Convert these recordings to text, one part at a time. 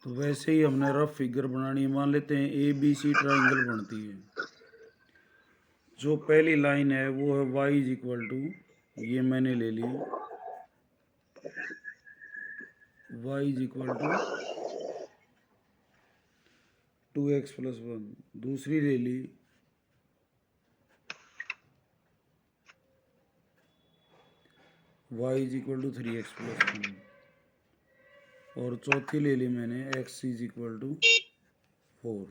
तो वैसे ही हमने रफ फिगर बनानी है। मान लेते हैं ए बी सी ट्राइंगल बनती है। जो पहली लाइन है वो है y इज इक्वल टू, ये मैंने ले ली y is equal to 2x+1। दूसरी ले ली y is equal to 3x+1। और चौथी ले ली मैंने x इज इक्वल टू 4।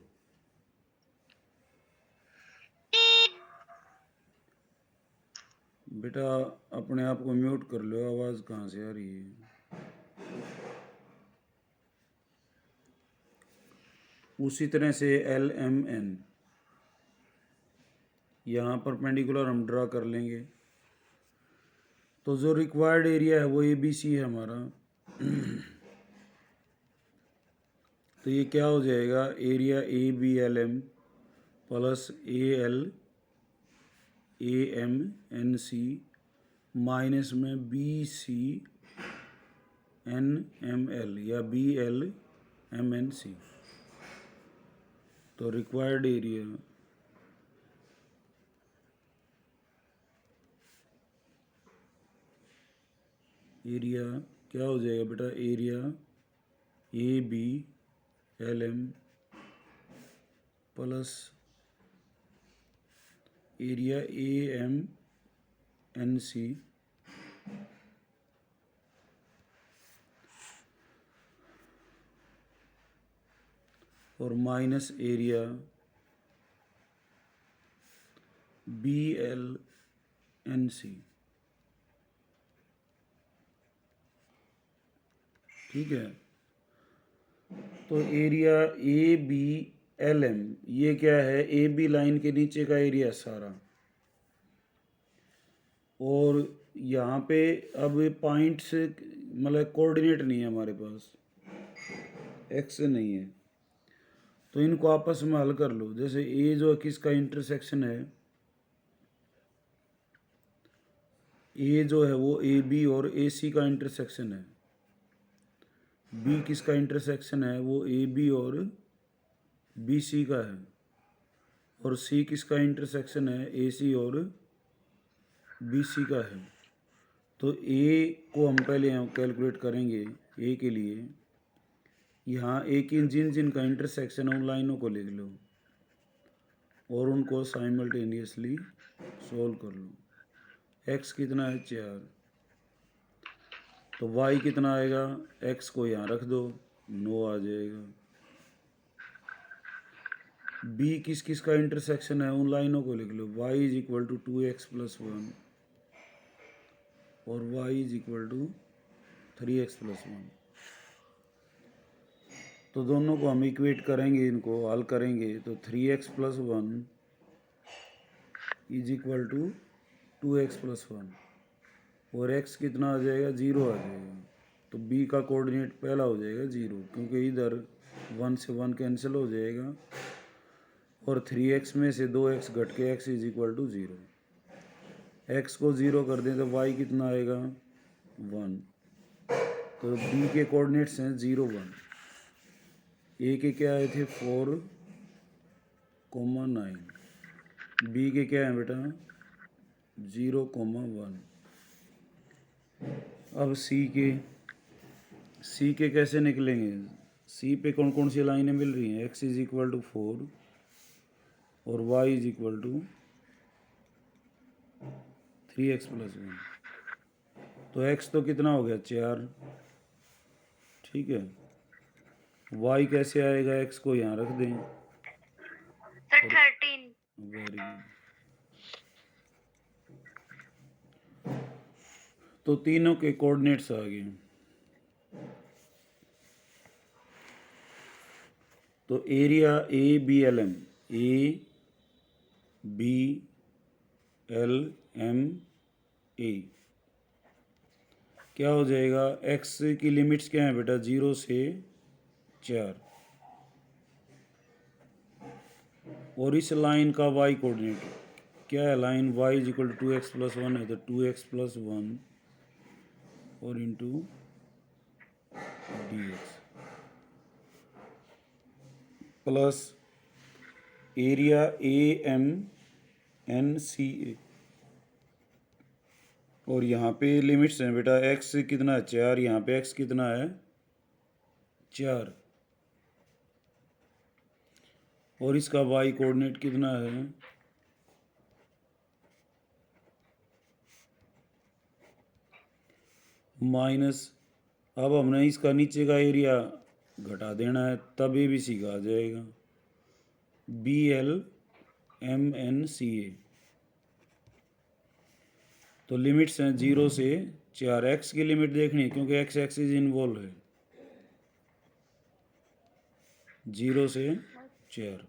बेटा अपने आप को म्यूट कर लो, आवाज़ कहाँ से आ रही है। उसी तरह से LMN यहाँ परपेंडिकुलर हम ड्रा कर लेंगे। तो जो रिक्वायर्ड एरिया है वो ABC है हमारा। तो ये क्या हो जाएगा, area ABLM plus ALAMNC minus में BCNML या BLMNC। तो रिक्वायर्ड एरिया क्या हो जाएगा बेटा, area ABLM plus area AMNC और माइनस एरिया BLNC। ठीक है। तो एरिया ABLM ये क्या है, AB लाइन के नीचे का एरिया सारा। और यहाँ पे अब पॉइंट्स मतलब कोऑर्डिनेट नहीं है हमारे पास, एक्स नहीं है, तो इनको आपस में हल कर लो। जैसे ए जो है किसका इंटरसेक्शन है, ए जो है वो AB और AC का इंटरसेक्शन है। बी किसका इंटरसेक्शन है, वो AB और BC का है। और C किसका इंटरसेक्शन है, AC और BC का है। तो A को हम पहले यहाँ कैलकुलेट करेंगे। A के लिए यहाँ A की जिन जिन का इंटरसेक्शन है उन लाइनों को लिख लो और उनको साइमल्टेनियसली सोल्व कर लो। x कितना है 4, तो y कितना आएगा, x को यहाँ रख दो 9 आ जाएगा। b किस किस का इंटरसेक्शन है उन लाइनों को लिख लो, y is equal to 2x+1 और y is equal to 3x+1। तो दोनों को हम इक्वेट करेंगे, इनको हल करेंगे तो 3x+1 is equal to 2x+1 और x कितना आ जाएगा, 0 आ जाएगा। तो b का कोऑर्डिनेट पहला हो जाएगा 0, क्योंकि इधर 1 से 1 कैंसिल हो जाएगा और 3x में से 2x घट के x is equal to 0। x को 0 कर दें तो y कितना आएगा 1। तो b के कोऑर्डिनेट्स हैं 0 1। a के क्या आए थे 4,9। b के क्या है बेटा 0,1। अब सी के कैसे निकलेंगे, सी पे कौन कौन सी लाइनें मिल रही हैं, x इज इक्वल टू 4 और y is equal to 3x+1। तो x तो कितना हो गया 4, ठीक है। y कैसे आएगा, x को यहाँ रख दें, सर 13। Very good. तो तीनों के कोऑर्डिनेट्स आ गए। तो एरिया ABLM ABLMA क्या हो जाएगा, x की लिमिट्स क्या है बेटा 0 से 4 और इस लाइन का y कोऑर्डिनेट क्या है, line y is equal to 2x+1 है तो 2x+1 और into dx। Plus area AMNCA। और यहाँ पे लिमिट्स हैं बेटा, एक्स कितना है 4, यहाँ पे एक्स कितना है 4, और इसका वाई कोऑर्डिनेट कितना है माइनस। अब हमने इसका नीचे का एरिया घटा देना है, तब ABC का आ जाएगा BLMNCA। तो लिमिट्स हैं 0 से 4। एक्स की लिमिट देखनी है क्योंकि एक्स एक्सिस इन्वॉल्व है, 0 से 4।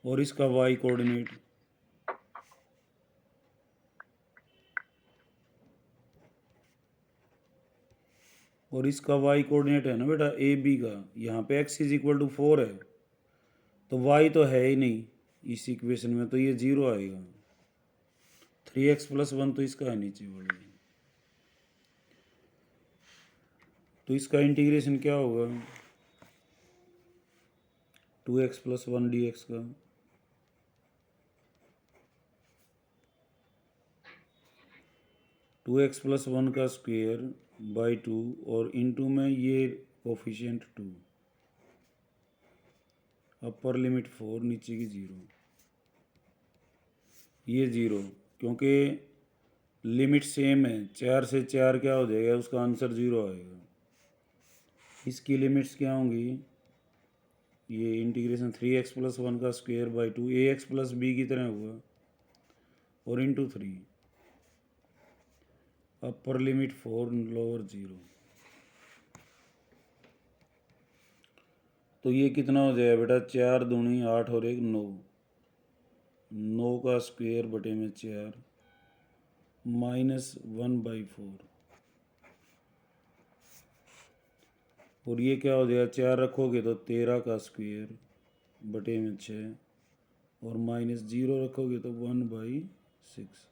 और इसका वाई कोऑर्डिनेट और इसका वाई कोऑर्डिनेट है ना बेटा AB का, यहाँ पे x इज इक्वल टू 4 है, तो y तो है ही नहीं इस इक्वेशन में, तो ये 0 आएगा। 3x + 1 तो इसका है नीचे वाले, तो इसका इंटीग्रेशन क्या होगा 2x + 1 dx का, टू एक्स प्लस 1 का स्क्वेयर बाई 2 और इनटू में ये कोफिशिएंट 2, अपर लिमिट 4 नीचे की 0, ये 0 क्योंकि लिमिट सेम है। 4 से 4 क्या हो जाएगा, उसका आंसर 0 आएगा। इसकी लिमिट्स क्या होंगी, ये इंटीग्रेशन 3x + 1 का स्क्वेयर बाई 2 ax + b की तरह हुआ और इंटू 3, अपर लिमिट 4 लोअर 0। तो ये कितना हो जाएगा बेटा, 4 दूनी 8 और 1 9, 9 का स्क्वेयर बटे में 4 -1/4। और ये क्या हो जाएगा, 4 रखोगे तो 13 का स्क्वेयर बटे में 6 और -0 रखोगे तो 1/6।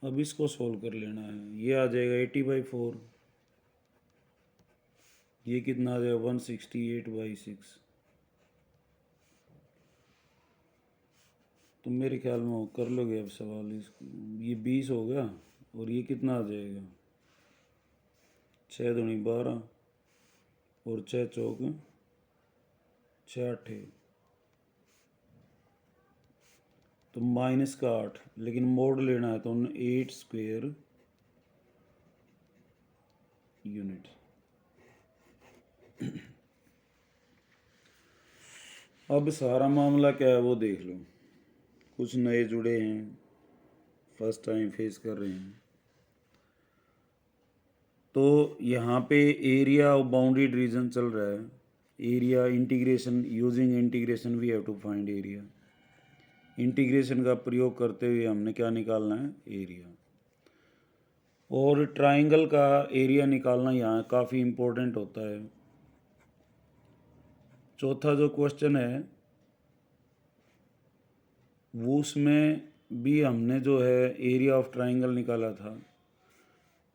अब इसको सोल्व कर लेना है, ये आ जाएगा 80/4, ये कितना आ जाएगा 168/6। तो मेरे ख्याल में वो कर लोगे अब सवाल इसको, ये 20 हो गया और ये कितना आ जाएगा 6 दूनी 12 और 6 चौक 6 8, तो माइनस का 8, लेकिन मोड लेना है तो 8 स्क्वेयर यूनिट। अब सारा मामला क्या है वो देख लो, कुछ नए जुड़े हैं, फर्स्ट टाइम फेस कर रहे हैं। तो यहाँ पे एरिया ऑफ बाउंडेड रीजन चल रहा है, area integration, using integration we have to find area. Integration का प्रयोग करते हुए हमने क्या निकालना है, एरिया। और ट्राइंगल का एरिया निकालना यहाँ काफ़ी इम्पोर्टेंट होता है। चौथा जो क्वेश्चन है वो, उसमें भी हमने जो है एरिया ऑफ ट्राइंगल निकाला था,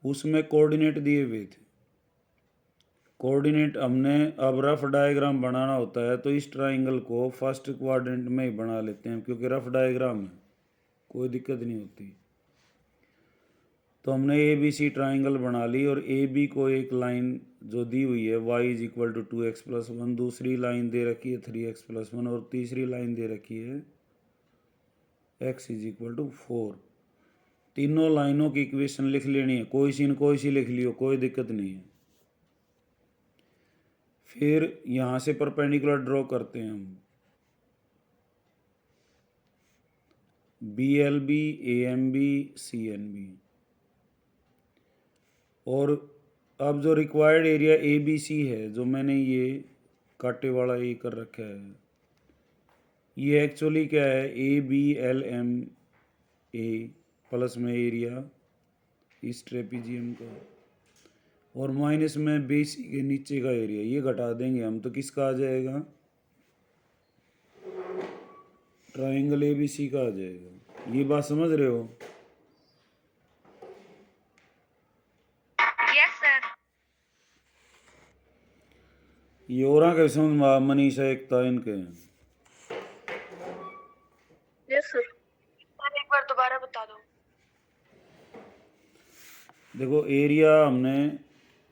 उसमें कोऑर्डिनेट दिए हुए थे। कोऑर्डिनेट हमने अब रफ डायग्राम बनाना होता है तो इस ट्राइंगल को फर्स्ट क्वाड्रेंट में ही बना लेते हैं क्योंकि रफ डायग्राम है, कोई दिक्कत नहीं होती। तो हमने ABC ट्राइंगल बना ली और AB को एक लाइन जो दी हुई है y = 2x + 1, दूसरी लाइन दे रखी है 3x + 1 और तीसरी लाइन दे रखी है x = 4। तीनों लाइनों की इक्वेशन लिख लेनी है, कोई सी लिख लियो, कोई दिक्कत नहीं है। फिर यहाँ से परपेंडिकुलर ड्रॉ करते हैं हम, BLB AMB CNB। और अब जो रिक्वायर्ड एरिया ABC है, जो मैंने ये कांटे वाला ये कर रखा है, ये एक्चुअली क्या है ABLMA प्लस में एरिया इस ट्रेपीजियम का और माइनस में BC के नीचे का एरिया, ये घटा देंगे हम तो किसका आ जाएगा, ट्राइंगल ABC का आ जाएगा। ये बात समझ रहे हो? Yes sir. ये और के समझ में मनीषा एकता इनके यस सर। सर एक बार दोबारा बता दो। देखो एरिया हमने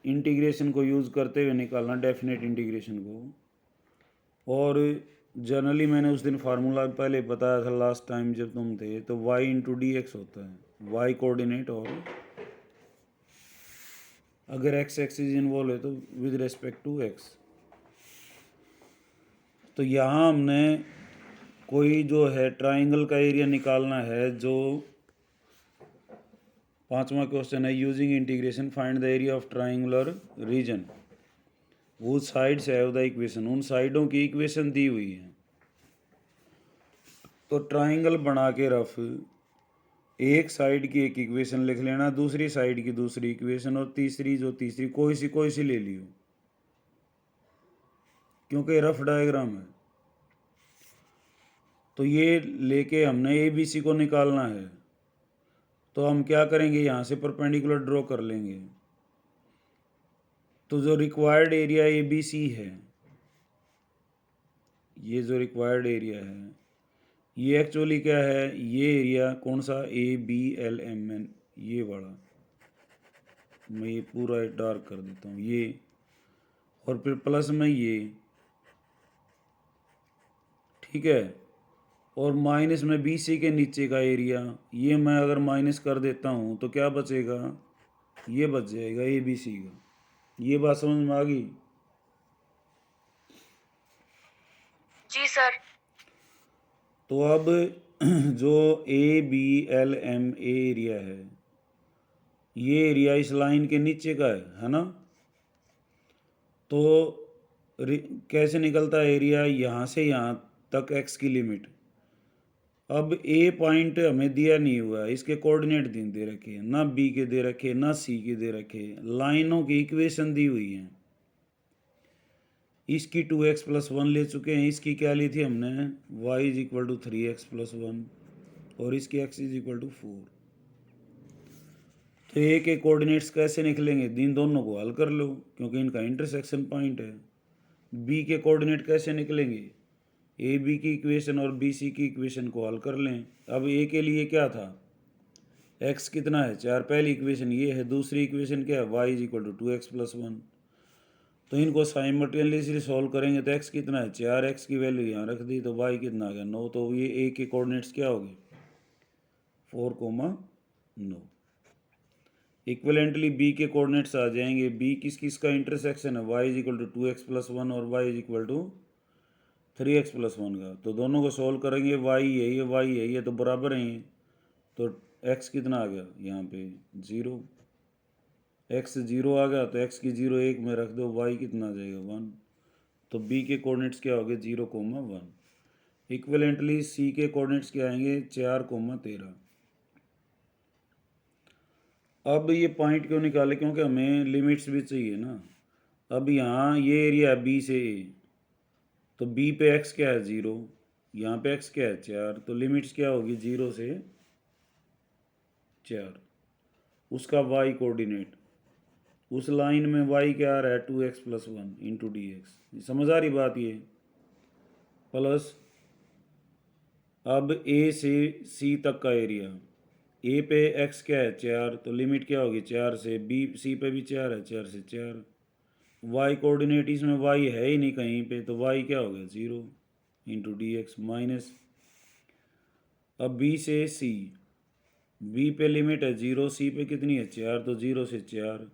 इंटीग्रेशन को यूज़ करते हुए निकालना, डेफिनेट इंटीग्रेशन को। और जनरली मैंने उस दिन फार्मूला पहले बताया था लास्ट टाइम जब तुम थे, तो y इंटू डी एक्स होता है, y कोऑर्डिनेट, और अगर x एक्सिस इन्वॉल्व है तो विद रेस्पेक्ट टू x। तो यहाँ हमने कोई जो है ट्राइंगल का एरिया निकालना है। जो 5वां क्वेश्चन है, using integration find the area of triangular region वो साइड्स हैव द इक्वेशन, उन साइडों की इक्वेशन दी हुई है। तो ट्राइंगल बना के रफ एक साइड की एक इक्वेशन लिख लेना, दूसरी साइड की दूसरी इक्वेशन, और तीसरी कोई सी ले लियो, क्योंकि रफ डायग्राम है। तो ये लेके हमने ए बी सी को निकालना है। तो हम क्या करेंगे, यहाँ से परपेंडिकुलर ड्रॉ कर लेंगे। तो जो required area A B C है, ये जो रिक्वायर्ड एरिया है, ये एक्चुअली क्या है, ये एरिया कौन सा, A B L M N, ये वाला। मैं ये पूरा डार्क कर देता हूँ ये, और फिर प्लस में ये, ठीक है। और माइनस में बी सी के नीचे का एरिया, ये मैं अगर माइनस कर देता हूँ तो क्या बचेगा, ये बच जाएगा ए बी सी का। ये बात समझ में आ गई। जी सर। तो अब जो A B L M area है, ये एरिया इस लाइन के नीचे का है ना। तो कैसे निकलता है एरिया, यहाँ से यहाँ तक एक्स की लिमिट। अब ए पॉइंट हमें दिया नहीं हुआ है, इसके कोऑर्डिनेट दे रखे, ना बी के दे रखे ना सी के दे रखे, लाइनों की इक्वेशन दी हुई है। इसकी 2x+1 ले चुके हैं, इसकी क्या ली थी हमने, y is equal to 3x+1, और इसकी x इज इक्वल टू 4। तो ए के कोऑर्डिनेट्स कैसे निकलेंगे, इन दोनों को हल कर लो क्योंकि इनका इंटरसेक्शन पॉइंट है। बी के कोऑर्डिनेट कैसे निकलेंगे, ए बी की इक्वेशन और बी सी की इक्वेशन को हल कर लें। अब ए के लिए क्या था, एक्स कितना है 4, पहली इक्वेशन ये है, दूसरी इक्वेशन क्या है, y is equal to 2x+1। तो इनको साइमल्टेनियसली सॉल्व करेंगे तो x कितना है 4, x की वैल्यू यहाँ रख दी तो y कितना आ गया 9। तो ये a के कोऑर्डिनेट्स क्या हो गए 4,9। इक्वलेंटली b के कोऑर्डिनेट्स आ जाएंगे, b किसका इंटरसेक्शन है, y is equal to 2x+1 और y is equal to 3x+1 का। तो दोनों को सॉल्व करेंगे, y है ये y है ये, तो बराबर हैं ये। तो x कितना आ गया यहाँ पे 0, x 0 आ गया तो x की 0 1 में रख दो, y कितना आ जाएगा 1। तो b के कोऑर्डिनेट्स क्या हो गए 0,1। इक्वलेंटली c के कोऑर्डिनेट्स क्या आएंगे 4,13। अब ये पॉइंट क्यों निकाले, क्योंकि हमें लिमिट्स भी चाहिए ना। अब यहाँ ये एरिया है b से a, तो b पे x क्या है 0, यहाँ पे x क्या है 4, तो लिमिट्स क्या होगी 0 से 4। उसका y कोऑर्डिनेट, उस लाइन में y क्या आ रहा है 2x+1 इंटू डी एक्स। समझ आ रही बात ये। प्लस अब a से c तक का एरिया, a पे x क्या है 4, तो लिमिट क्या होगी 4 से, b c पे भी 4 है 4 से 4। y कोऑर्डिनेट इसमें y है ही नहीं कहीं पे, तो y क्या हो गया 0 इंटू डी एक्स माइनस। अब b से c, b पे लिमिट है 0, c पे कितनी है 4, तो 0 से 4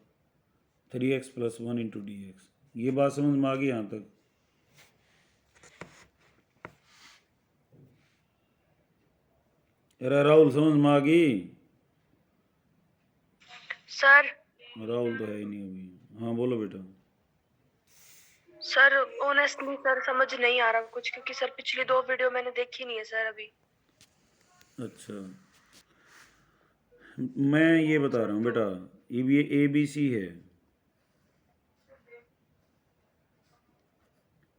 3x+1 इंटू डी एक्स। ये बात समझ में आ गई यहाँ तक। अरे राहुल समझ में आ गई, सर। राहुल तो है ही नहीं अभी। हाँ बोलो बेटा। सर ऑनेस्टली सर समझ नहीं आ रहा कुछ, क्योंकि सर पिछली 2 वीडियो मैंने देखी नहीं है सर अभी। अच्छा मैं ये बता रहा हूँ बेटा, ये ए बी सी है,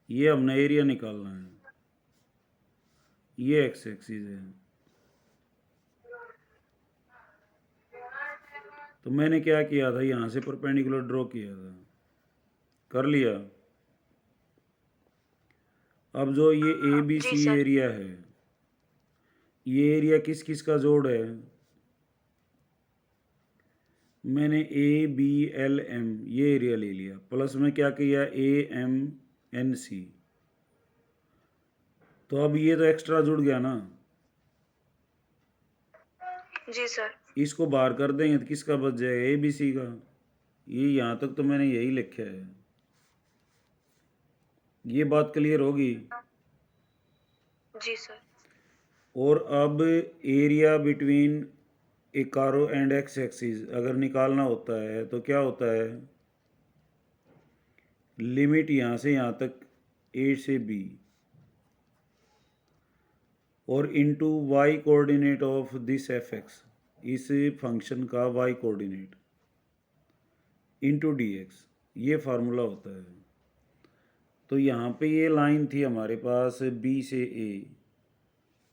ये हमने एरिया निकालना है, ये एक्स एक्सिस है। तो मैंने क्या किया था, यहाँ से परपेंडिकुलर ड्रॉ किया था, कर लिया। अब जो ये A B G C sir. Area है, ये एरिया किस किस का जोड़ है? मैंने ए बी एल एम ये एरिया ले लिया, प्लस में क्या किया, ए एम एन सी। तो अब ये तो एक्स्ट्रा जुड़ गया ना, जी सर। इसको बाहर कर देंगे तो किसका बच जाएगा, ए बी सी का। ये यहाँ तक तो मैंने यही लिखा है। ये बात क्लियर होगी। जी सर। और अब एरिया बिटवीन ए कारो एंड एक्स एक्सिस अगर निकालना होता है तो क्या होता है, लिमिट यहाँ से यहाँ तक ए से बी और into y coordinate of this f x, इस फंक्शन का y coordinate into d x, ये फार्मूला होता है। तो यहाँ पे ये लाइन थी हमारे पास बी से ए,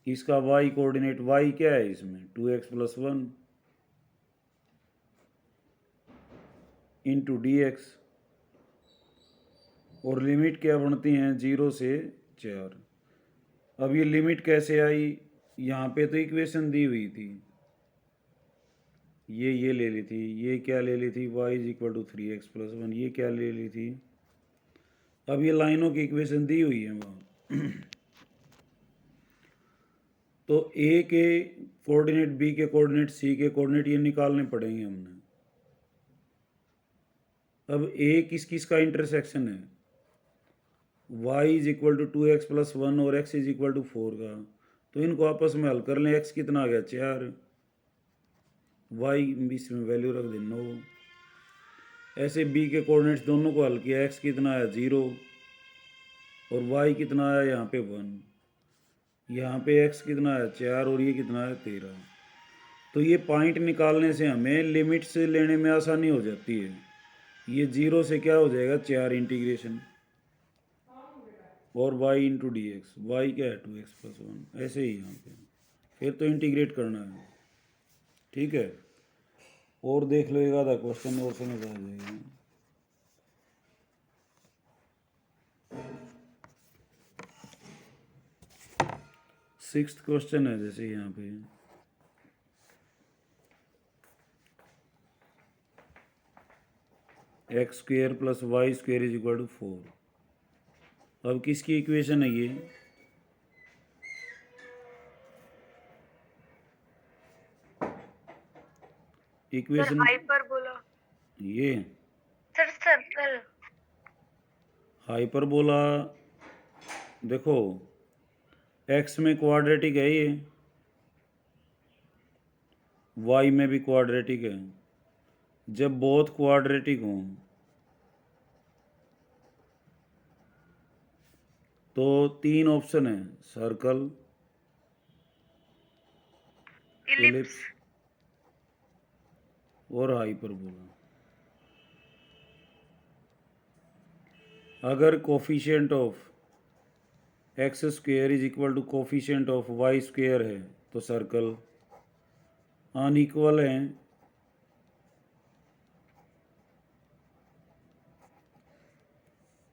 इसका वाई कोऑर्डिनेट, वाई क्या है इसमें, 2x+1 इंटू डी एक्स, और लिमिट क्या बनती हैं 0 से 4। अब ये लिमिट कैसे आई, यहाँ पे तो इक्वेशन दी हुई थी, ये ले ली थी, ये क्या ले ली थी, y=3x+1, ये क्या ले ली थी। अब ये लाइनों की इक्वेशन दी हुई है वहाँ तो ए के कोऑर्डिनेट, बी के कोऑर्डिनेट, सी के कोऑर्डिनेट ये निकालने पड़ेंगे हमने। अब ए किस किस का इंटरसेक्शन है, y=2x+1 और x=4 का, तो इनको आपस में हल कर लें। x कितना आ गया 4, y इसमें वैल्यू रख दें 9। ऐसे b के कोऑर्डिनेट्स दोनों को हल किया, x कितना आया 0 और y कितना आया यहाँ पे 1, यहाँ पे x कितना आया 4 और ये कितना आया 13। तो ये पॉइंट निकालने से हमें लिमिट्स लेने में आसानी हो जाती है। ये 0 से क्या हो जाएगा 4 इंटीग्रेशन और y into d x, y क्या है 2x+1, ऐसे ही यहाँ पे फिर तो इंटीग्रेट करना है। ठीक है, और देख लो एक आधा क्वेश्चन और समझ आ जाएगा। सिक्स्थ क्वेश्चन है जैसे यहाँ पे, x² + y² = 4। अब किसकी इक्वेशन है ये, सर इक्वेशन हाइपरबोला। ये सर सर्कल। हाइपरबोला, देखो x में क्वाड्रेटिक है ये, y में भी क्वाड्रेटिक है। जब बोथ क्वाड्रेटिक हों तो 3 ऑप्शन है, सर्कल, एलिप्स और हाइपरबोला। अगर coefficient of x² = coefficient of y² है तो सर्कल, अनइक्वल हैं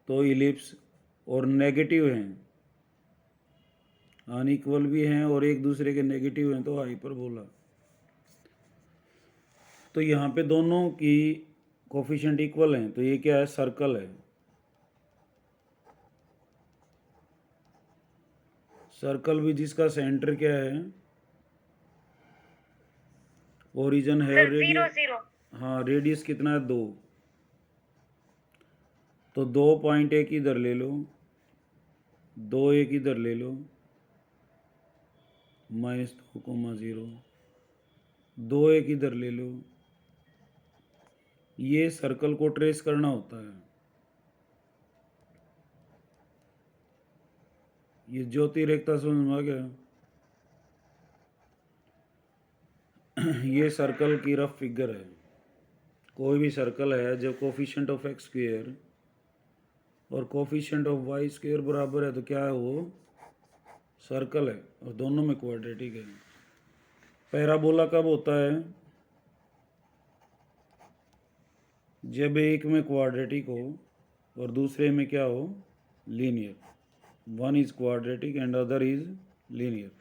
तो इलिप्स, और नेगेटिव हैं, अनइक्वल भी हैं और एक दूसरे के नेगेटिव हैं तो हाइपरबोला। तो यहाँ पे दोनों की कोफिशिएंट इक्वल हैं तो ये क्या है, सर्कल है। सर्कल भी जिसका सेंटर क्या है, ओरिजिन है और रेडियस, हाँ रेडियस कितना है 2, तो 2 पॉइंट एक इधर ले लो, 2 एक इधर ले लो, -2,0, 2 एक इधर ले लो। ये सर्कल को ट्रेस करना होता है। ये ज्योति रेखता समझ में आ गया। ये सर्कल की रफ फिगर है। कोई भी सर्कल है जब कोफिशिएंट ऑफ x² और कोफिशिएंट ऑफ y² बराबर है तो क्या है, वो सर्कल है और दोनों में क्वाड्रेटिक है। पैराबोला कब होता है, जब एक में क्वाड्रेटिक हो और दूसरे में क्या हो, linear. One is quadratic and other is linear.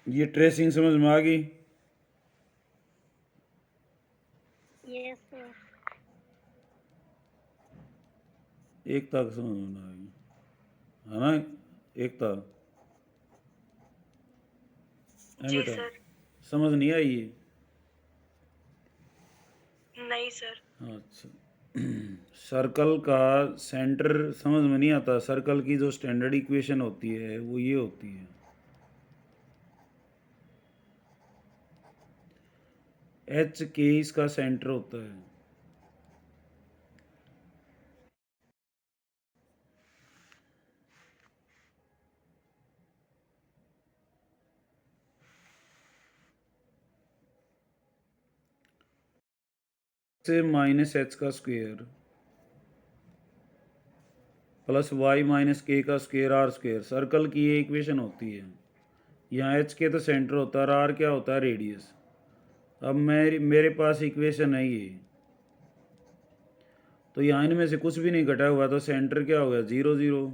ये ट्रेसिंग समझ में आ गई? Yes sir. एकता का समझ में आ गई है ना? एकता है जी बेटा? सर। समझ नहीं आई ये? नहीं सर। अच्छा। सर्कल का सेंटर समझ में नहीं आता। सर्कल की जो स्टैंडर्ड इक्वेशन होती है वो ये होती है, एच के इसका सेंटर होता है। से माइनस एच का स्क्वेयर प्लस वाई माइनस के का स्क्वेयर आर स्क्वेयर, सर्कल की ये इक्वेशन होती है। यहाँ एच के तो सेंटर होता है और आर क्या होता है? रेडियस। अब मेरे पास इक्वेशन है ये, तो यहाँ इनमें से कुछ भी नहीं घटा हुआ, तो सेंटर क्या हो गया? 0 0।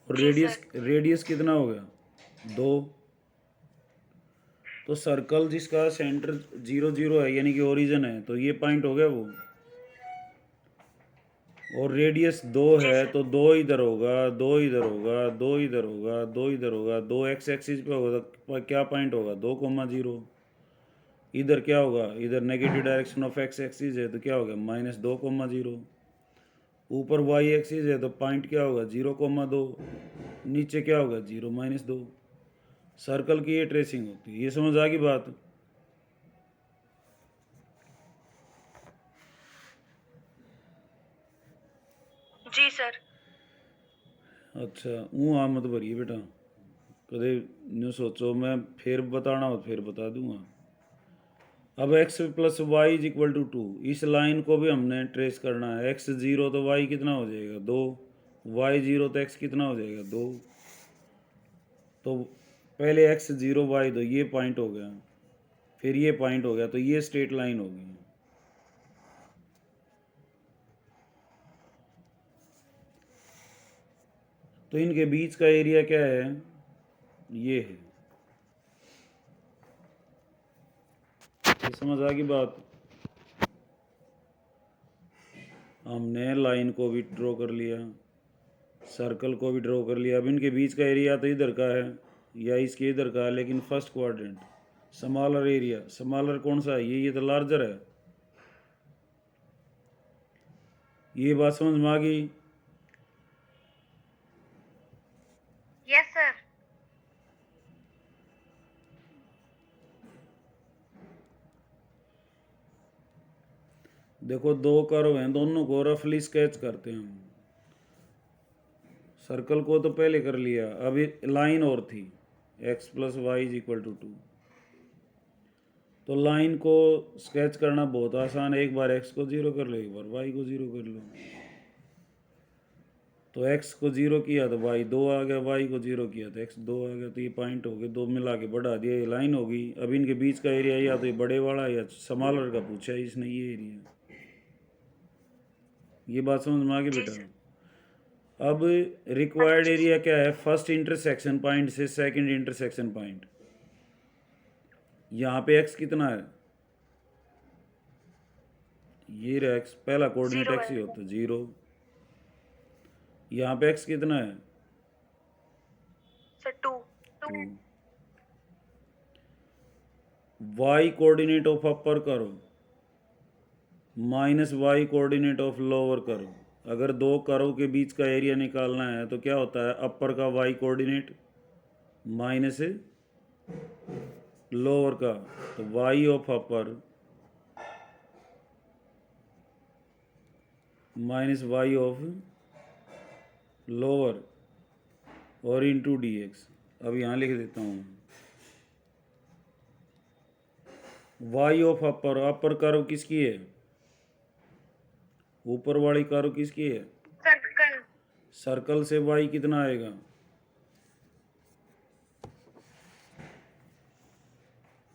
और जी रेडियस सर। रेडियस कितना हो गया? 2। तो सर्कल जिसका सेंटर 0 0 है यानी कि ओरिजिन है, तो ये पॉइंट हो गया वो। और रेडियस 2 जी है सर। तो 2 इधर होगा, 2 इधर होगा, 2 इधर होगा, 2 इधर होगा, 2 एक्स एक्सिस पे होगा, तो क्या पॉइंट होगा? 2,0। इधर क्या होगा? इधर negative direction of x axis है तो क्या होगा? -2,0। ऊपर वाई एक्सिस है तो पॉइंट क्या होगा? 0,2। नीचे क्या होगा? 0 -2। सर्कल की ये ट्रेसिंग होती है। ये समझ आ गई बात? जी सर। अच्छा, ऊँ आ मत भरिए बेटा, कदे न्यू सोचो मैं फिर बताना हो फिर बता दूंगा। अब x plus y is equal to 2, इस लाइन को भी हमने ट्रेस करना है। x 0 तो y कितना हो जाएगा? 2। y 0 तो x कितना हो जाएगा? 2। तो पहले x 0 y 2, ये पॉइंट हो गया, फिर ये पॉइंट हो गया, तो ये स्ट्रेट लाइन होगी। तो इनके बीच का एरिया क्या है? ये है। ये समझ आ गई बात? हमने लाइन को भी ड्रॉ कर लिया, सर्कल को भी ड्रॉ कर लिया। अब इनके बीच का एरिया तो इधर का है या इसके इधर का है, लेकिन first quadrant smaller area. Smaller कौन सा है? ये तो लार्जर है। ये बात समझ में आ गई? Yes sir. देखो, दो कर्व हैं, दोनों को रफली स्केच करते हैं हम। सर्कल को तो पहले कर लिया, अभी लाइन और थी, x plus y is equal to 2। तो लाइन को स्केच करना बहुत आसान है। एक बार x को 0 कर लो, एक बार y को 0 कर लो। तो x को 0 किया तो y 2 आ गया, y को 0 किया तो x 2 आ गया। तो ये पॉइंट हो गए, दो मिला के बढ़ा दिया, ये लाइन होगी। अब इनके बीच का एरिया या तो ये बड़े वाला या स्मॉलर का पूछा है इसने, ये एरिया। ये बात समझ में आ गई जी बेटा? सर। अब रिक्वायर्ड एरिया क्या है? फर्स्ट इंटरसेक्शन पॉइंट से सेकंड इंटरसेक्शन पॉइंट। यहाँ पे x कितना है? ये रहा x, पहला कोऑर्डिनेट 0 x ही है होता है, 0। यहाँ पे x कितना है? Sir. 2। 2। y coordinate of upper करो minus y coordinate of lower करो। अगर दो कर्व के बीच का एरिया निकालना है तो क्या होता है? अपर का y कोऑर्डिनेट माइनस लोअर का, तो y of upper minus y of lower और इंटू डी एक्स। अब यहाँ लिख देता हूँ, y of upper, upper curve किसकी है? ऊपर वाली कर्व किसकी है? सर्कल। सर्कल से y कितना आएगा?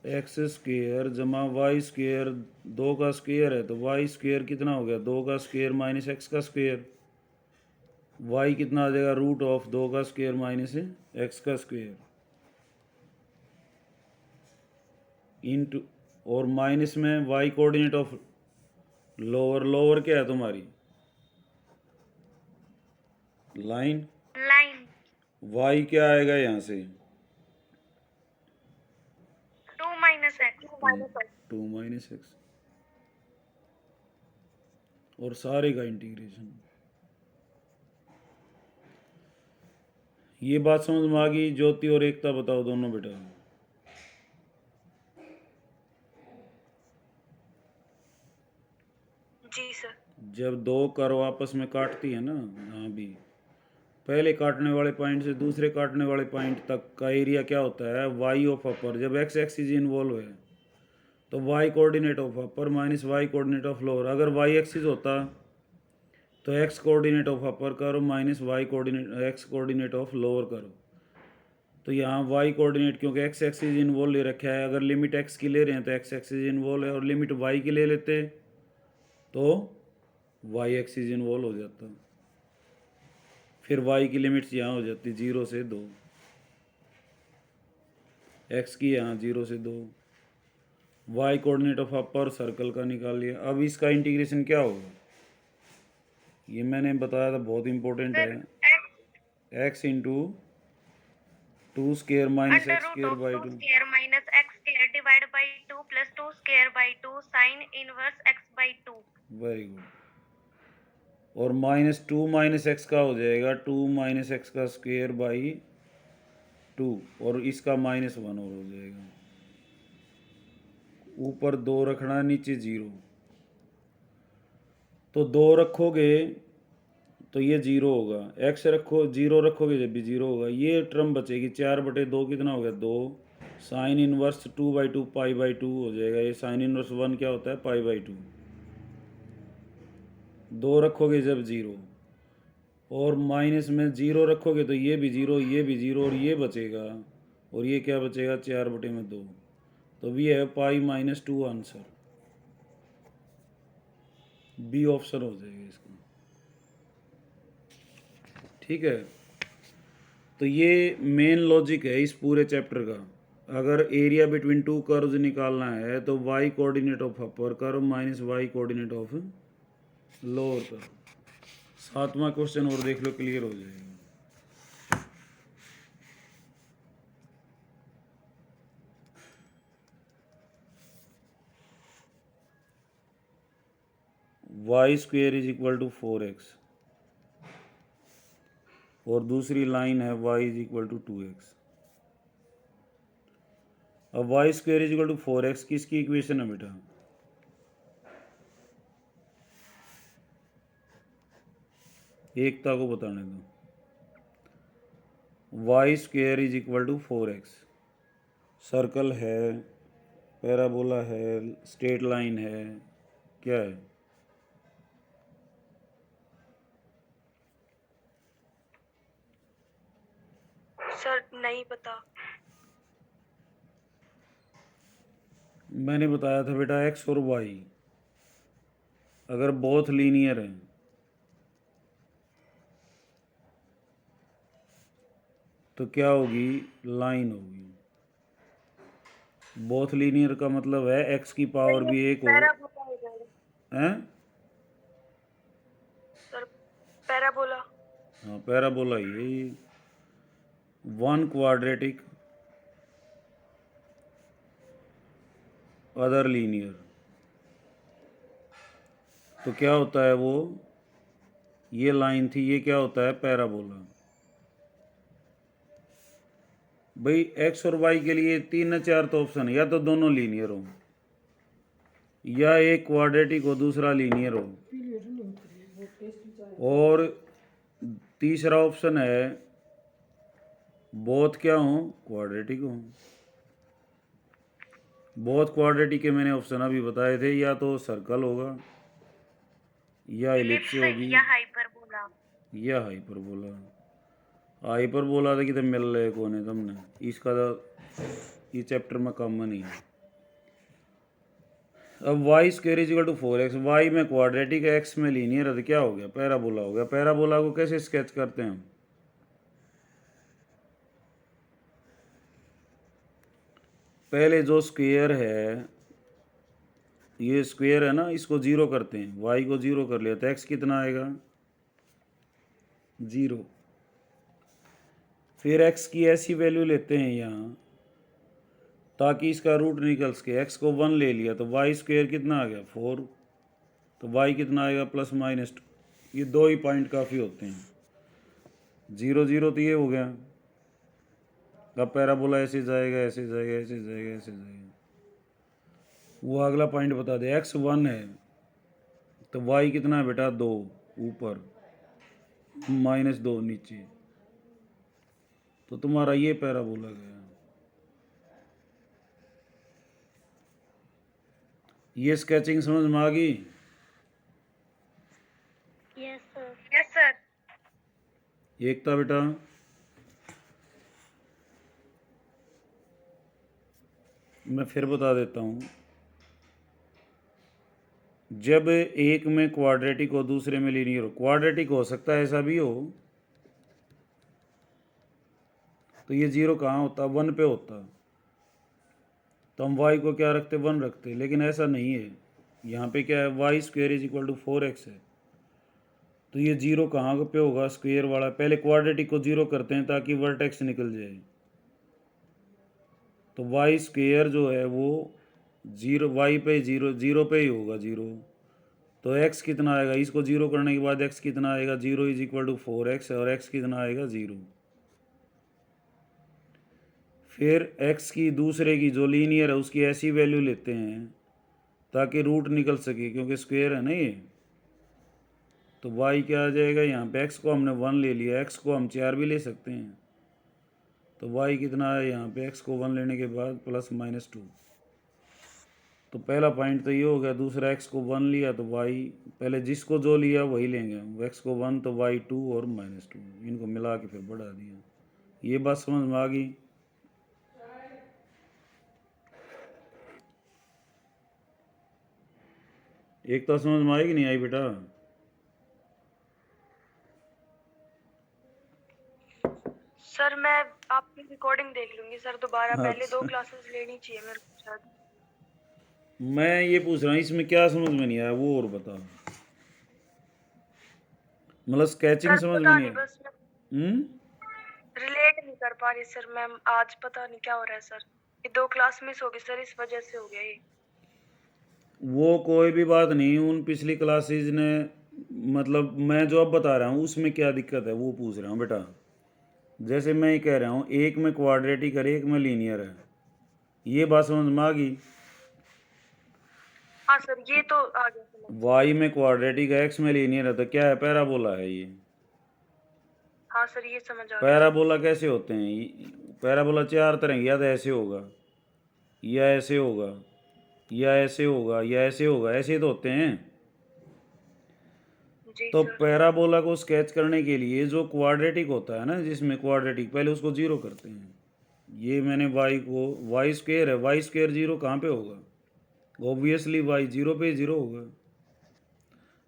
एक्स स्क्वेयर जमा वाई स्क्वेयर, 2 का स्क्वेयर है तो वाई स्क्वेयर कितना हो गया? 2 का स्क्वेयर माइनस एक्स का स्क्वेयर। वाई कितना आ जाएगा, रूट ऑफ 2 का स्क्वायर माइनस एक्स का स्क्वायर इंटू, और माइनस में y coordinate of lower, lower क्या है तुम्हारी लाइन, लाइन वाई क्या आएगा यहाँ से 2 माइनस एक्स। 2 माइनस एक्स, और सारे का इंटीग्रेशन। ये बात समझ में आ गई? ज्योति और एकता बताओ दोनों बेटा। जी सर। जब दो कर्व आपस में काटती है ना, यहाँ भी पहले काटने वाले पॉइंट से दूसरे काटने वाले पॉइंट तक का एरिया क्या होता है, वाई ऑफ अपर। जब एक्स एक्सिस इन्वॉल्व है तो Y coordinate of upper minus Y coordinate of lower. अगर वाई एक्सिस होता तो एक्स कोऑर्डिनेट ऑफ अपर करो minus Y coordinate x coordinate of lower करो। तो यहाँ वाई कोऑर्डिनेट, क्योंकि एक्स एक्सिस इन्वॉल्व ले रखा है, अगर लिमिट एक्स की ले रहे हैं तो एक्स एक्सिस इन्वॉल्व है, और लिमिट वाई की ले लेते तो वाई एक्सिस इन्वॉल्व हो जाता। फिर वाई की लिमिट्स यहाँ हो जाती 0 से 2, एक्स की यहाँ 0 से 2। Y coordinate of upper circle का निकाल लिया। अब इसका इंटीग्रेशन क्या होगा, ये मैंने बताया था, बहुत इंपॉर्टेंट सर है। X into 2 square minus under x root square of by 2 2। Square minus x square divide by 2 plus 2 square by 2 sine inverse x by 2। Very good. और माइनस 2 माइनस एक्स का हो जाएगा 2 माइनस एक्स का square by 2, और इसका minus 1 और हो जाएगा। ऊपर 2 रखना, नीचे 0, तो 2 रखोगे तो ये 0 होगा, एक्स रखो 0 रखोगे जब भी 0 होगा। ये टर्म बचेगी 4/2, कितना हो गया 2, साइन इनवर्स 2/2 पाई बाई 2 हो जाएगा। ये साइन इनवर्स 1 क्या होता है, पाई बाई 2। 2 रखोगे जब 0, और माइनस में 0 रखोगे तो ये भी 0, ये भी 0, और ये बचेगा, और ये क्या बचेगा 4/2। तो भी है pi minus 2 answer, B option हो जाएगा इसका। ठीक है, तो ये मेन लॉजिक है इस पूरे चैप्टर का। अगर एरिया बिटवीन टू कर्व्स निकालना है तो Y coordinate of upper curve minus Y coordinate of lower curve. 7वां क्वेश्चन और देख लो, क्लियर हो जाएगा। Y square is equal to 4x, और दूसरी लाइन है y is equal to 2x। अब y square is equal to 4x किसकी इक्वेशन है बेटा, एकता को बताने दो। Y square is equal to 4x, circle है, पैराबोला है, स्ट्रेट लाइन है, क्या है, सर नहीं पता। मैंने बताया था बेटा x और y अगर बोथ लीनियर हैं तो क्या होगी, लाइन होगी। बोथ लीनियर का मतलब है x की पावर भी 1 हो, हैं? Sir parabola. हाँ पैराबोला ही है ये। 1 क्वाड्रेटिक अदर लीनियर, तो क्या होता है वो, ये लाइन थी, ये क्या होता है पैराबोला। भाई x और y के लिए 3 या 4 तो ऑप्शन है, या तो दोनों लीनियर हो, या एक क्वाड्रेटिक हो दूसरा लीनियर हो, और तीसरा ऑप्शन है बोथ क्या हो, क्वाड्रेटिक हो। बोथ क्वाड्रेटिक के मैंने ऑप्शन अभी बताए थे, या तो सर्कल होगा, या इलिप्स होगी, या हाइपरबोला। या हाइपरबोला। हाइपरबोला तो कितने मिल रहे कौन है तुमने, इसका तो ये चैप्टर में कॉमन ही है। अब y square is equal to 4x, y में क्वाड्रेटिक है, एक्स में लीनियर है, तो क्या हो गया? पैराबोला हो गया। पैराबोला को कैसे स्केच करते हैं हम? पहले जो स्क्वेयर है, ये स्क्वेयर है ना, इसको जीरो करते हैं, वाई को जीरो कर लिया तो एक्स कितना आएगा? 0। फिर एक्स की ऐसी वैल्यू लेते हैं यहाँ ताकि इसका रूट निकल सके। एक्स को 1 ले लिया तो वाई स्क्वेयर कितना आ गया? 4। तो वाई कितना आएगा? +-2। ये दो ही पॉइंट काफ़ी होते हैं। 0 0 तो ये हो गया। अब पैराबोला ऐसे जाएगा, ऐसे जाएगा, ऐसे जाएगा, ऐसे जाएगा। वो अगला पॉइंट बता दे। एक्स 1 है तो वाई कितना है बेटा? 2 ऊपर, -2 नीचे। तो तुम्हारा ये पैराबोला गया। ये स्केचिंग समझ में आ गई? Yes sir. Yes sir. Ekta बेटा, मैं फिर बता देता हूँ। जब एक में क्वाड्रेटिक हो, दूसरे में लीनियर हो, क्वाड्रेटिक हो सकता है ऐसा भी हो, तो ये 0 कहाँ होता? 1 पे होता। तो हम y को क्या रखते? 1 रखते। लेकिन ऐसा नहीं है। यहाँ पे क्या है? Y square is equal to 4x है। तो ये 0 कहाँ पे होगा? स्क्वेयर वाला। पहले क्वाड्रेटिक को 0 करते हैं ताकि वर्टेक्स निकल जाए। तो वाई स्क्वेयर जो है वो 0, वाई पे 0 0 पे ही होगा 0। तो x कितना आएगा? इसको 0 करने के बाद x कितना आएगा? 0 इज इक्वल टू 4x, और x कितना आएगा? 0। फिर x की दूसरे की जो लीनियर है उसकी ऐसी वैल्यू लेते हैं ताकि रूट निकल सके, क्योंकि स्क्वेयर है ना ये। तो y क्या आ जाएगा? यहाँ पे x को हमने 1 ले लिया, x को हम 4 भी ले सकते हैं। तो y कितना है? यहाँ पे x को 1 लेने के बाद +-2। तो पहला पॉइंट तो ये हो गया। दूसरा x को 1 लिया तो y, पहले जिसको जो लिया वही लेंगे। x को 1 तो y 2 और -2, इनको मिला के फिर बढ़ा दिया। ये बात समझ में आ गई? एक तो समझ में आई कि नहीं आई बेटा? सर मैं आपकी रिकॉर्डिंग देख लूंगी सर दोबारा। पहले 2 अच्छा। क्लासेस लेनी चाहिए मेरे को शायद। मैं ये पूछ रहा हूँ इसमें क्या समझ में नहीं आया, वो और बता। मतलब स्केचिंग सर समझ में पता नहीं नहीं, आई? बस मैं रिलेट नहीं कर पा रही सर। मैम आज पता नहीं क्या हो रहा है सर। ये 2 क्लास मिस हो गई सर, इस वजह से हो गया ये। वो कोई भी बात नहीं। उन पिछली क्लासेज ने, मतलब मैं जो अब बता रहा हूँ उसमें क्या दिक्कत है वो पूछ रहा हूँ बेटा। जैसे मैं ये कह रहा हूँ एक में क्वाड्रेटिक है, एक में लीनियर है, ये बात समझ में आ गई? हाँ सर ये तो आ गया समझ। वाई में क्वाड्रेटिक है, एक्स में लीनियर है, तो क्या है? पैराबोला है ये। हाँ सर ये समझ आ गया। पैराबोला कैसे होते हैं? पैराबोला 4 तरह के, या तो ऐसे होगा, या ऐसे होगा, या ऐसे होगा, या ऐसे होगा, ऐसे तो होते हैं। जी तो सर। पैराबोला को स्केच करने के लिए जो क्वाड्रेटिक होता है ना, जिसमें क्वाड्रेटिक, पहले उसको 0 करते हैं। ये मैंने वाई को, वाई स्क्वेयर है, वाई स्क्वेयर 0 कहाँ पे होगा? ऑब्वियसली वाई 0 पे 0 होगा।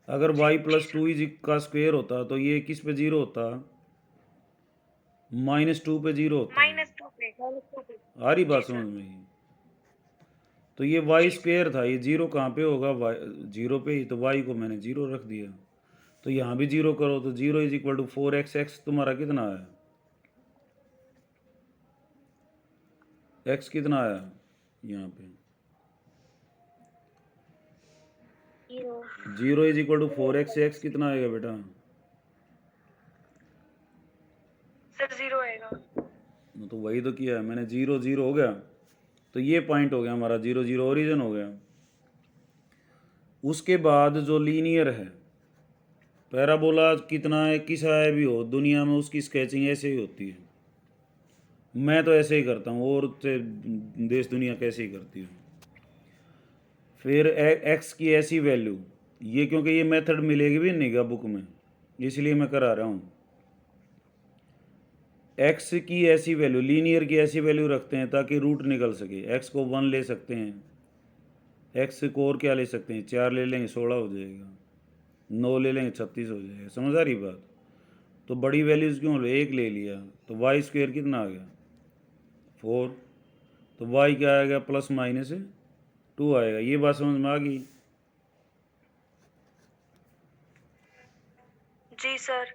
अगर जी वाई जी प्लस सर। 2 इज का स्क्वेयर होता तो ये किस पे 0 होता? -2 पे 0 होता है। -2 पे। आ रही बात जी समझ सर। में? तो ये वाई जी सर। स्क्वेयर था, ये 0 कहाँ पे होगा? वाई 0 पे ही। तो वाई को मैंने 0 रख दिया। तो यहाँ भी 0 करो तो 0 is equal to 4x। X तुम्हारा कितना आया? एक्स कितना आया यहाँ पे? 0 इज इक्वल टू 4x से एक्स कितना आएगा बेटा? सर 0 आएगा। तो वही तो किया है मैंने। 0 0 हो गया। तो ये पॉइंट हो गया हमारा, 0 0 ओरिजिन हो गया। उसके बाद जो लीनियर है, पैराबोला कितना है, किस आया भी हो दुनिया में, उसकी स्केचिंग ऐसे ही होती है। मैं तो ऐसे ही करता हूँ, और से देश दुनिया कैसे ही करती है। फिर एक्स की ऐसी वैल्यू, ये क्योंकि ये मेथड मिलेगी भी नहीं गा बुक में, इसलिए मैं करा रहा हूँ। एक्स की ऐसी वैल्यू, लीनियर की ऐसी वैल्यू रखते हैं ताकि रूट निकल सके। एक्स को 1 ले सकते हैं, एक्स को और क्या ले सकते हैं, 4 ले लेंगे 16 हो जाएगा, 9 ले लेंगे 36 हो जाएगा। समझ आ रही बात? तो बड़ी वैल्यूज़ क्यों ले, 1 ले लिया तो वाई स्क्वायर कितना आ गया 4, तो वाई क्या आएगा प्लस माइनस 2 आएगा। ये बात समझ में आ गई? जी सर।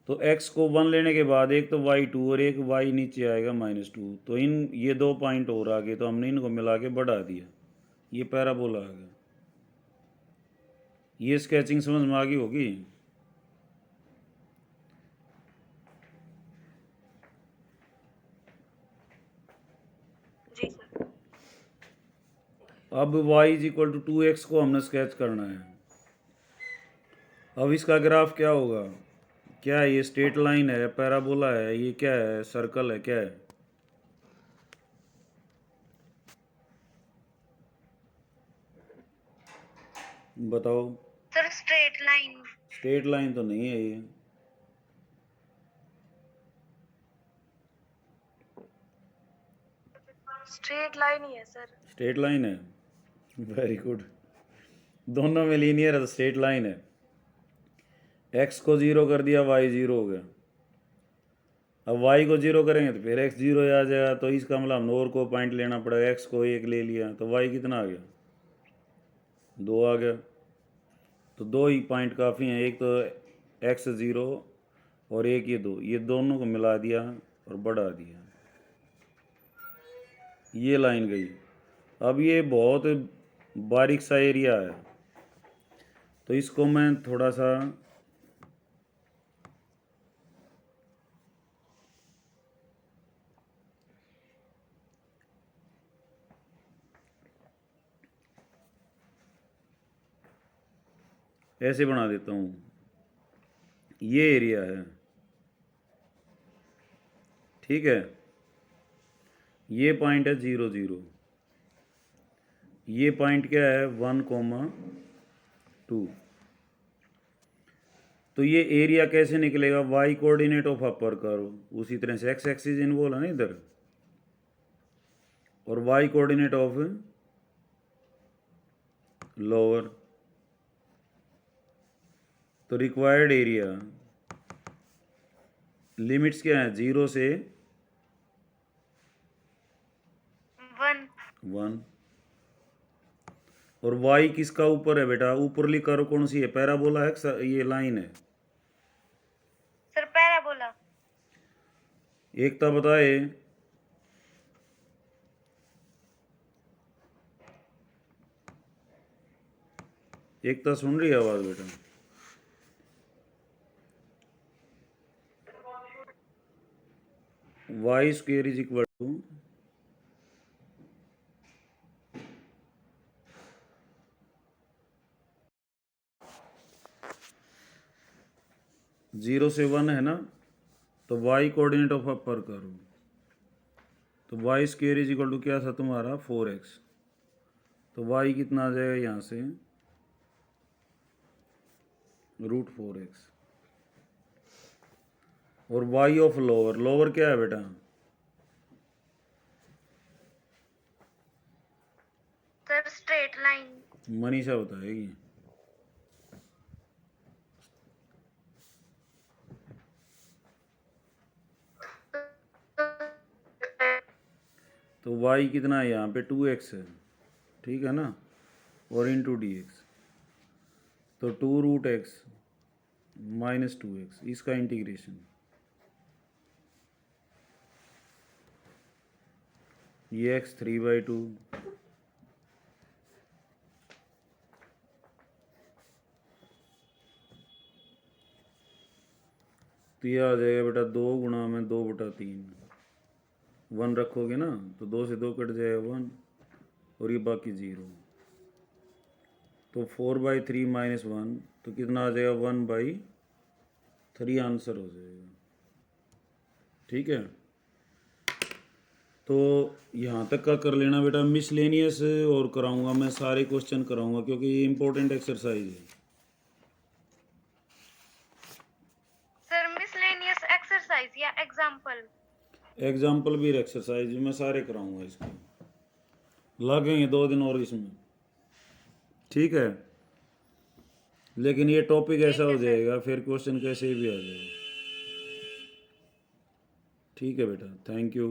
तो x को 1 लेने के बाद एक तो y2 और एक y नीचे आएगा -2, तो इन ये 2 पॉइंट और आगे तो हमने इनको मिला के बढ़ा दिया, ये पैराबोला आ गया। ये स्केचिंग समझ में आ गई होगी? जी सर। अब y = 2x को हमने स्केच करना है। अब इसका ग्राफ क्या होगा? क्या है ये? स्ट्रेट लाइन है, पैराबोला है, ये क्या है, सर्कल है, क्या है? बताओ। Sir straight line. Straight line तो नहीं है ये। स्ट्रेट लाइन ही है सर। स्ट्रेट लाइन है, वेरी गुड। दोनों में लीनियर है तो स्ट्रेट लाइन है। x को 0 कर दिया, y 0 हो गया। अब y को 0 करेंगे तो फिर x 0 आ जाएगा, तो इसका मतलब हमने और को पॉइंट लेना पड़ेगा। x को 1 ले लिया तो y कितना आ गया 2 आ गया। तो 2 ही पॉइंट काफ़ी हैं, एक तो x 0 और एक ये 2, ये दोनों को मिला दिया और बढ़ा दिया, ये लाइन गई। अब ये बहुत बारीक सा एरिया है, तो इसको मैं थोड़ा सा ऐसे बना देता हूँ। ये एरिया है, ठीक है। ये पॉइंट है 0 0, ये पॉइंट क्या है 1,2। तो ये एरिया कैसे निकलेगा? y कोऑर्डिनेट ऑफ अपर करो, उसी तरह से x एक्सिस इन्वॉल्व है ना इधर, और y कोऑर्डिनेट ऑफ लोअर। तो रिक्वायर्ड एरिया लिमिट्स क्या है? 0 से 1। और y किसका ऊपर है बेटा? ऊपरली कर्व कौन सी है? पैराबोला है, ये लाइन है। Sir parabola. एकता बताए। एकता सुन रही है आवाज बेटा? y square is equal to 0 से 1 है ना, तो y कोऑर्डिनेट ऑफ अपर करो, तो y square is equal to क्या था तुम्हारा 4x, तो y कितना आ जाएगा यहाँ से √4x। और y ऑफ लोअर, लोअर क्या है बेटा? Sir straight line. मनीषा बताएगी। तो y कितना है यहाँ पे 2x है, ठीक है ना, और इंटू dx, तो 2√x -2x, इसका इंटीग्रेशन, ये x 3/2, तो ये आ जाएगा बेटा 2 गुणा में 2/3, 1 रखोगे ना तो 2 से 2 कट जाएगा 1, और ये बाकी 0, तो 4/3 -1, तो कितना आ जाएगा 1/3 आंसर हो जाएगा, ठीक है। तो यहाँ तक का कर लेना बेटा। मिसलेनियस और कराऊंगा मैं, सारे क्वेश्चन कराऊंगा क्योंकि ये इंपॉर्टेंट एक्सरसाइज है। सर मिसलेनियस एक्सरसाइज या एग्जांपल? एग्जाम्पल भी एक्सरसाइज भी मैं सारे कराऊंगा, इसके लगेंगे 2 दिन और इसमें। ठीक है, लेकिन ये टॉपिक ऐसा हो है सर। जाएगा फिर क्वेश्चन कैसे भी आ जाएगा। ठीक है बेटा, थैंक यू।